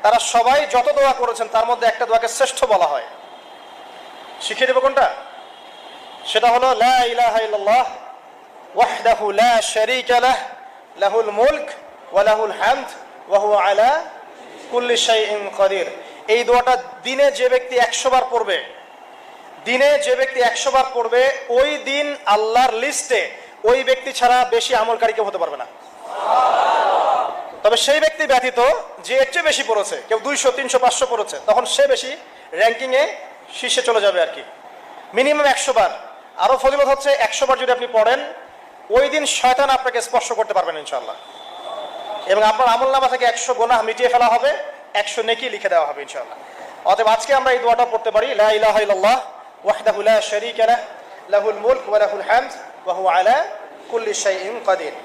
তারা সবাই যত দোয়া করেছেন তার মধ্যে একটা দোয়াকে শ্রেষ্ঠ বলা হয়। শিখিয়ে দেব কোনটা? সেটা হলো লা ইলাহা ইল্লাল্লাহ ওয়াহদাহু লা শারীকা লাহ লাহুল মুলক ওয়া লাহুল হামদ ওয়া হুয়া আলা কুল্লি শাইইন কাদির। এই দোয়াটা দিনে যে ব্যক্তি 100 বার পড়বে, ওই দিন আল্লাহর লিস্টে ওই ব্যক্তি ছাড়া বেশি আমলকারী কেউ হতে পারবে না। তবে সেই ব্যক্তি ব্যতীত যে এর চেয়ে বেশি পড়েছে, কেউ 200 300 500 পড়েছে, তখন সে বেশি র্যাঙ্কিংয়ে শীর্ষে চলে যাবে আর কি। মিনিমাম 100 বার। আরও ফজিলত হচ্ছে 100 বার যদি আপনি পড়েন, ওই দিন শয়তান আপনাকে স্পর্শ করতে পারবেন ইনশাআল্লাহ, এবং আপনার আমলনামা থেকে 100 গুনাহ মিটিয়ে ফেলা হবে, 100 নেকি লিখে দেওয়া হবে ইনশাআল্লাহ। অতএব আজকে আমরা এই দোয়াটা পড়তে পারি, লা ইলাহা ইল্লাল্লাহ ওয়াহদাহু লা শারীকা লাহ লাহুল মুলক ওয়া লাহুল হামদ ওয়া হুয়া আলা কুল্লি শাইইন কাদির।